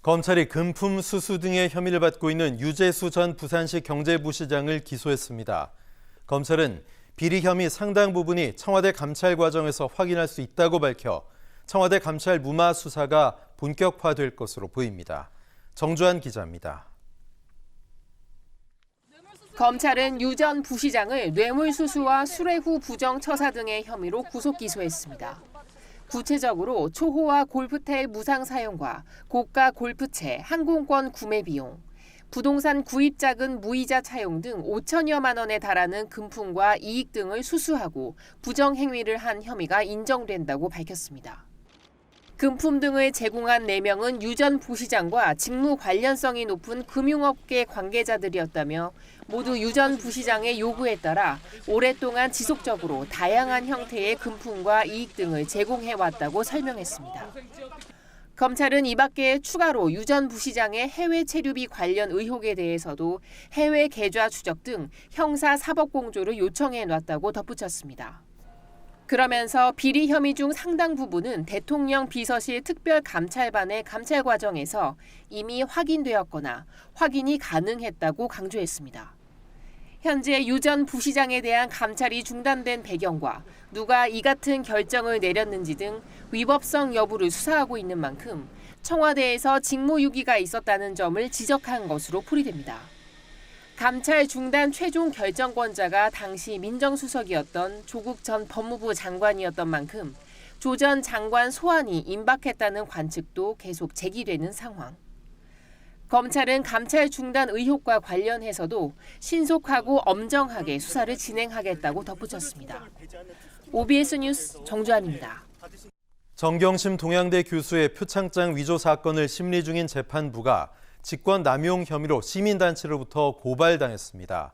검찰이 금품 수수 등의 혐의를 받고 있는 유재수 전 부산시 경제부시장을 기소했습니다. 검찰은 비리 혐의 상당 부분이 청와대 감찰 과정에서 확인할 수 있다고 밝혀 청와대 감찰 무마 수사가 본격화될 것으로 보입니다. 정주한 기자입니다. 검찰은 유 전 부시장을 뇌물수수와 수뢰후 부정처사 등의 혐의로 구속 기소했습니다. 구체적으로 초호화 골프텔 무상 사용과 고가 골프채, 항공권 구매 비용, 부동산 구입 자금 무이자 차용 등 5천여만 원에 달하는 금품과 이익 등을 수수하고 부정행위를 한 혐의가 인정된다고 밝혔습니다. 금품 등을 제공한 4명은 유 전 부시장과 직무 관련성이 높은 금융업계 관계자들이었다며 모두 유 전 부시장의 요구에 따라 오랫동안 지속적으로 다양한 형태의 금품과 이익 등을 제공해왔다고 설명했습니다. 검찰은 이 밖에 추가로 유 전 부시장의 해외 체류비 관련 의혹에 대해서도 해외 계좌 추적 등 형사 사법공조를 요청해놨다고 덧붙였습니다. 그러면서 비리 혐의 중 상당 부분은 대통령 비서실 특별감찰반의 감찰 과정에서 이미 확인되었거나 확인이 가능했다고 강조했습니다. 현재 유 전 부시장에 대한 감찰이 중단된 배경과 누가 이 같은 결정을 내렸는지 등 위법성 여부를 수사하고 있는 만큼 청와대에서 직무유기가 있었다는 점을 지적한 것으로 풀이됩니다. 감찰 중단 최종 결정권자가 당시 민정수석이었던 조국 전 법무부 장관이었던 만큼 조 전 장관 소환이 임박했다는 관측도 계속 제기되는 상황. 검찰은 감찰 중단 의혹과 관련해서도 신속하고 엄정하게 수사를 진행하겠다고 덧붙였습니다. OBS 뉴스 정주환입니다. 정경심 동양대 교수의 표창장 위조 사건을 심리 중인 재판부가 직권 남용 혐의로 시민단체로부터 고발당했습니다.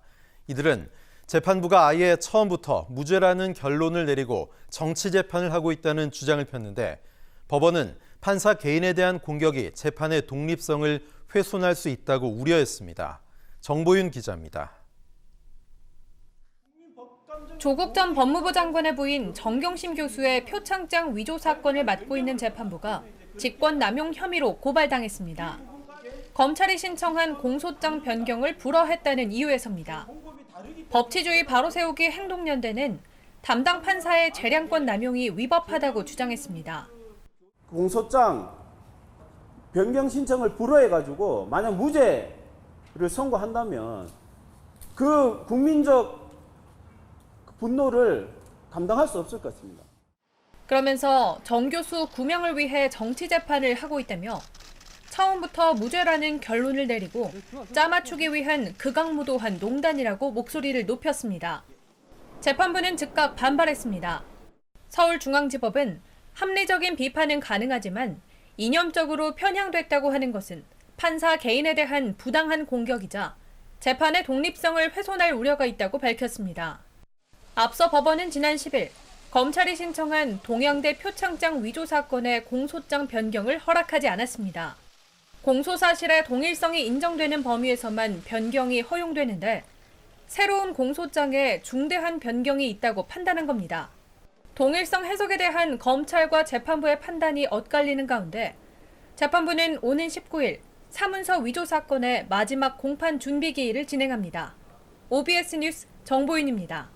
이들은 재판부가 아예 처음부터 무죄라는 결론을 내리고 정치 재판을 하고 있다는 주장을 폈는데 법원은 판사 개인에 대한 공격이 재판의 독립성을 훼손할 수 있다고 우려했습니다. 정보윤 기자입니다. 조국 전 법무부 장관의 부인 정경심 교수의 표창장 위조 사건을 맡고 있는 재판부가 직권 남용 혐의로 고발당했습니다. 검찰이 신청한 공소장 변경을 불허했다는 이유에서입니다. 법치주의 바로세우기 행동연대는 담당 판사의 재량권 남용이 위법하다고 주장했습니다. 공소장 변경 신청을 불허해가지고 만약 무죄를 선고한다면 그 국민적 분노를 감당할 수 없을 것 같습니다. 그러면서 정 교수 구명을 위해 정치 재판을 하고 있다며 처음부터 무죄라는 결론을 내리고 짜맞추기 위한 극악무도한 농단이라고 목소리를 높였습니다. 재판부는 즉각 반발했습니다. 서울중앙지법은 합리적인 비판은 가능하지만 이념적으로 편향됐다고 하는 것은 판사 개인에 대한 부당한 공격이자 재판의 독립성을 훼손할 우려가 있다고 밝혔습니다. 앞서 법원은 지난 10일 검찰이 신청한 동양대 표창장 위조 사건의 공소장 변경을 허락하지 않았습니다. 공소사실의 동일성이 인정되는 범위에서만 변경이 허용되는데 새로운 공소장에 중대한 변경이 있다고 판단한 겁니다. 동일성 해석에 대한 검찰과 재판부의 판단이 엇갈리는 가운데 재판부는 오는 19일 사문서 위조 사건의 마지막 공판 준비 기일을 진행합니다. OBS 뉴스 정보윤입니다.